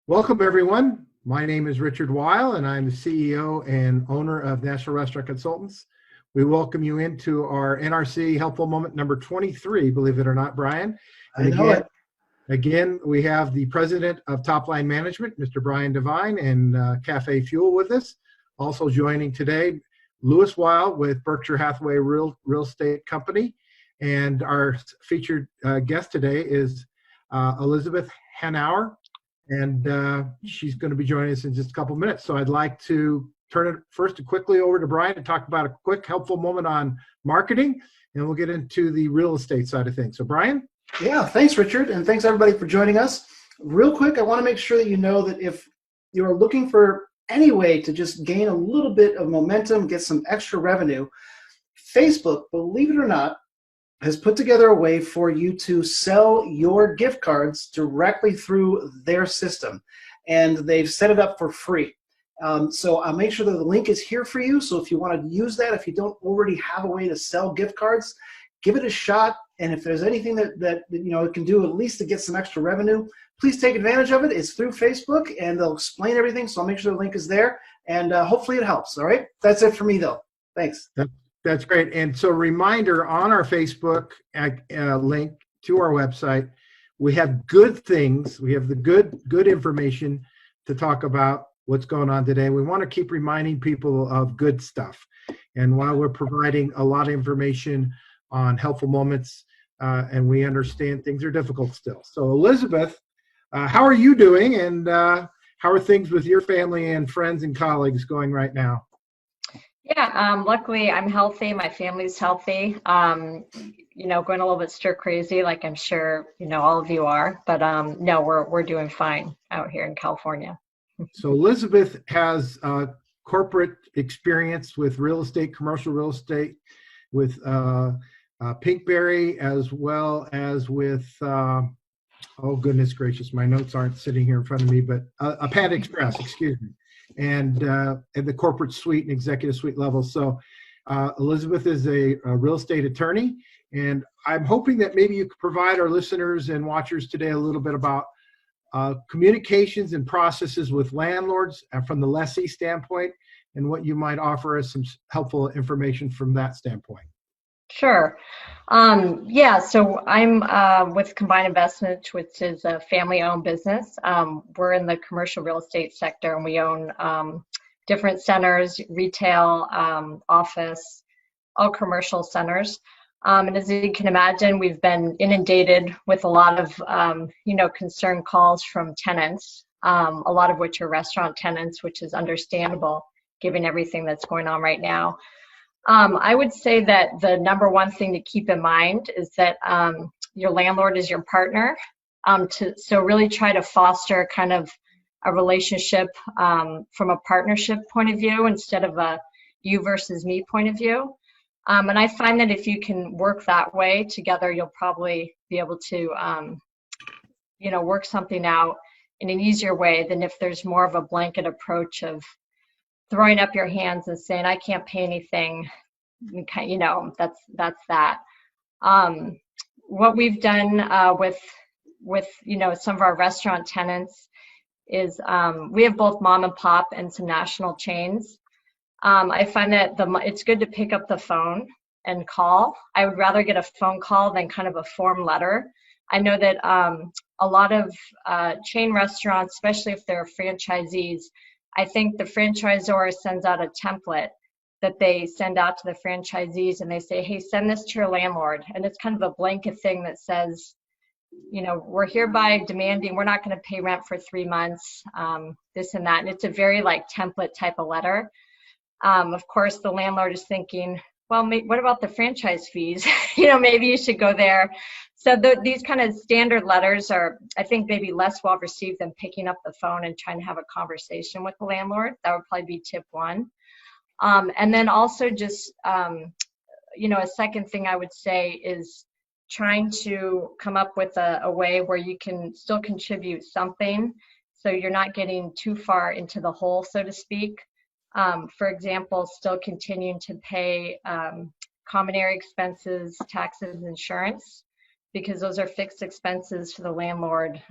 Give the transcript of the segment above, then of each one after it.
Welcome, everyone. My name is Richard Weil, and I'm the CEO and owner of National Restaurant Consultants. We welcome you into our NRC Helpful Moment number 23, believe it or not, Brian. And again, we have the president of Top Line Management, Mr. Brian Devine, and Cafe Fuel with us. Also joining today, Lewis Weil with Berkshire Hathaway Real Estate Company. And our featured guest today is Elizabeth Hanauer. And she's going to be joining us in just a couple minutes. So I'd like to turn it first quickly over to Brian to talk about a quick helpful moment on marketing, and we'll get into the real estate side of things. So Brian? Yeah, thanks, Richard, and thanks everybody for joining us. Real quick, I want to make sure that you know that if you're looking for any way to just gain a little bit of momentum, get some extra revenue, Facebook, believe it or not, has put together a way for you to sell your gift cards directly through their system. And they've set it up for free. So I'll make sure that the link is here for you. So if you want to use that, if you don't already have a way to sell gift cards, give it a shot. And if there's anything that it can do at least to get some extra revenue, please take advantage of it. It's through Facebook, and they'll explain everything. So I'll make sure the link is there, and hopefully it helps. All right, that's it for me, though. Thanks. That's great. And so reminder, on our Facebook link to our website, we have good things. We have the good information to talk about what's going on today. We want to keep reminding people of good stuff. And while we're providing a lot of information on helpful moments, and we understand things are difficult still. So Elizabeth, how are you doing? And how are things with your family and friends and colleagues going right now? Yeah, luckily I'm healthy. My family's healthy. Going a little bit stir crazy, like I'm sure all of you are. But no, we're doing fine out here in California. So Elizabeth has corporate experience with real estate, commercial real estate, with Pinkberry, as well as with oh goodness gracious, my notes aren't sitting here in front of me, but a Panda Express, excuse me. And at the corporate suite and executive suite level. So Elizabeth is a real estate attorney, and I'm hoping that maybe you could provide our listeners and watchers today a little bit about communications and processes with landlords from the lessee standpoint, and what you might offer us some helpful information from that standpoint. Sure. Yeah, so I'm with Combined Investments, which is a family-owned business. We're in the commercial real estate sector, and we own different centers, retail, office, all commercial centers. And as you can imagine, we've been inundated with a lot of, concern calls from tenants, a lot of which are restaurant tenants, which is understandable given everything that's going on right now. I would say that the number one thing to keep in mind is that your landlord is your partner. So really try to foster kind of a relationship from a partnership point of view instead of a you versus me point of view. And I find that if you can work that way together, you'll probably be able to, work something out in an easier way than if there's more of a blanket approach of throwing up your hands and saying, I can't pay anything, that's that. What we've done with some of our restaurant tenants is we have both mom and pop and some national chains. I find that it's good to pick up the phone and call. I would rather get a phone call than kind of a form letter. I know that a lot of chain restaurants, especially if they're franchisees, I think the franchisor sends out a template that they send out to the franchisees, and they say, hey, send this to your landlord. And it's kind of a blanket thing that says, we're hereby demanding, we're not going to pay rent for 3 months, this and that. And it's a very template type of letter. Of course, the landlord is thinking, well, what about the franchise fees? Maybe you should go there. So these kind of standard letters are, I think, maybe less well received than picking up the phone and trying to have a conversation with the landlord. That would probably be tip one. And then also just, a second thing I would say is trying to come up with a way where you can still contribute something so you're not getting too far into the hole, so to speak. For example, still continuing to pay common area expenses, taxes, insurance, because those are fixed expenses for the landlord,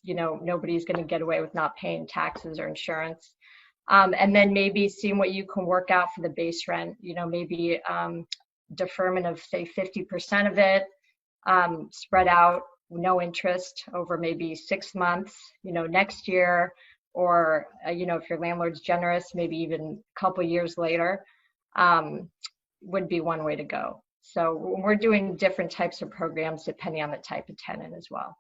nobody's going to get away with not paying taxes or insurance. And then maybe seeing what you can work out for the base rent, maybe deferment of say 50% of it, spread out, no interest over maybe 6 months, next year, or, if your landlord's generous, maybe even a couple years later, would be one way to go. So we're doing different types of programs depending on the type of tenant as well.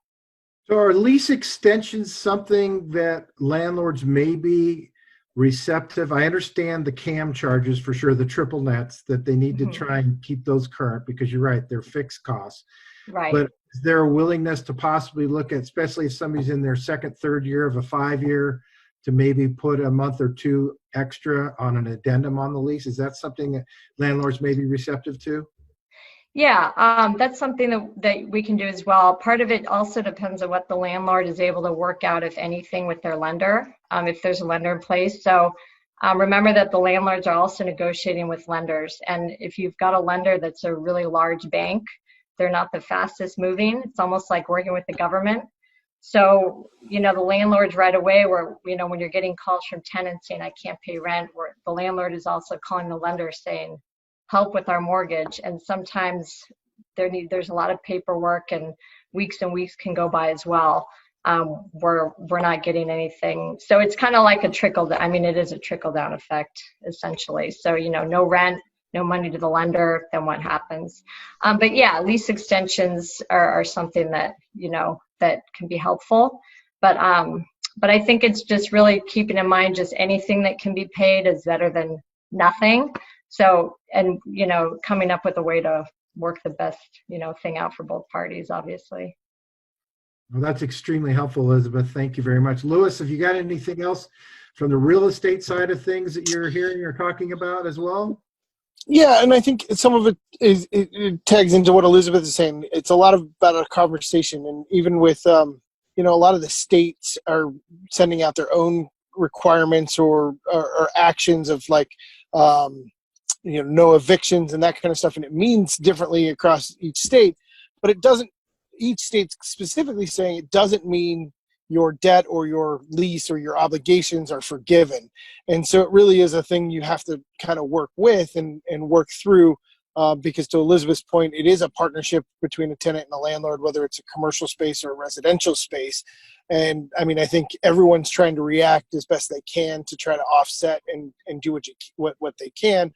So are lease extensions something that landlords may be receptive? I understand the CAM charges for sure, the triple nets, that they need to try and keep those current because you're right, they're fixed costs. Right. But is there a willingness to possibly look at, especially if somebody's in their second, third year of a 5-year, to maybe put a month or two extra on an addendum on the lease? Is that something that landlords may be receptive to? Yeah, that's something that we can do as well. Part of it also depends on what the landlord is able to work out, if anything, with their lender, if there's a lender in place. So remember that the landlords are also negotiating with lenders. And if you've got a lender that's a really large bank, they're not the fastest moving. It's almost like working with the government. So, the landlords right away, when you're getting calls from tenants saying, I can't pay rent, where the landlord is also calling the lender saying, help with our mortgage. And sometimes there's a lot of paperwork, and weeks can go by as well. We're not getting anything. So it's kind of like a trickle down. I mean, it is a trickle down effect, essentially. So, no rent, no money to the lender, then what happens? But yeah, lease extensions are something that, that can be helpful. But I think it's just really keeping in mind, just anything that can be paid is better than nothing. So, and, coming up with a way to work the best, thing out for both parties, obviously. Well, that's extremely helpful, Elizabeth. Thank you very much. Lewis, have you got anything else from the real estate side of things that you're hearing or talking about as well? Yeah, and I think some of it it tags into what Elizabeth is saying. It's a lot about a conversation, and even with a lot of the states are sending out their own requirements or actions of like no evictions and that kind of stuff, and it means differently across each state, but it doesn't. Each state's specifically saying it doesn't mean your debt or your lease or your obligations are forgiven. And so it really is a thing you have to kind of work with and work through, because to Elizabeth's point, it is a partnership between a tenant and a landlord, whether it's a commercial space or a residential space. And I mean, I think everyone's trying to react as best they can to try to offset and do what they can,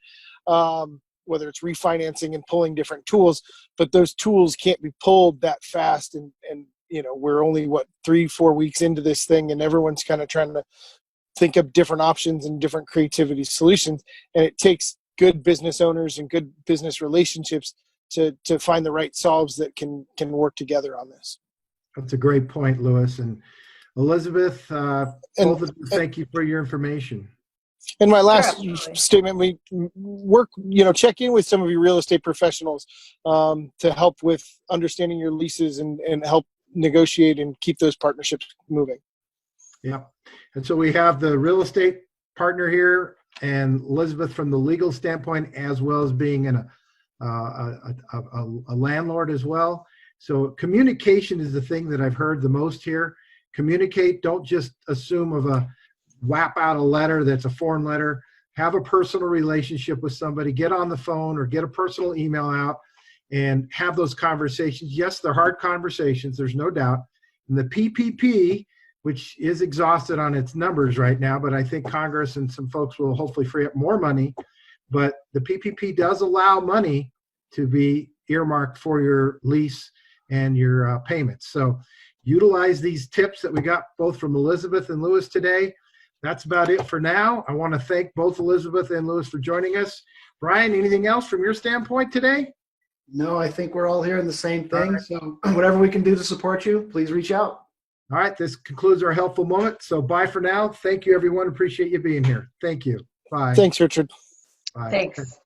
whether it's refinancing and pulling different tools, but those tools can't be pulled that fast. And we're only 3-4 weeks into this thing, and everyone's kind of trying to think of different options and different creativity solutions. And it takes good business owners and good business relationships to find the right solves that can work together on this. That's a great point, Lewis. And Elizabeth, both of you, thank you for your information. And my last statement, we work, check in with some of your real estate professionals to help with understanding your leases and help negotiate and keep those partnerships moving. Yeah. And so we have the real estate partner here and Elizabeth from the legal standpoint, as well as being a landlord as well. So communication is the thing that I've heard the most here. Communicate. Don't just assume whap out a letter that's a form letter. Have a personal relationship with somebody. Get on the phone or get a personal email out and have those conversations. Yes, they're hard conversations, there's no doubt. And the PPP, which is exhausted on its numbers right now, but I think Congress and some folks will hopefully free up more money. But the PPP does allow money to be earmarked for your lease and your payments. So utilize these tips that we got both from Elizabeth and Lewis today. That's about it for now. I want to thank both Elizabeth and Lewis for joining us. Brian, anything else from your standpoint today? No, I think we're all hearing the same thing. Right. So whatever we can do to support you, please reach out. All right. This concludes our helpful moment. So bye for now. Thank you, everyone. Appreciate you being here. Thank you. Bye. Thanks, Richard. Bye. Thanks.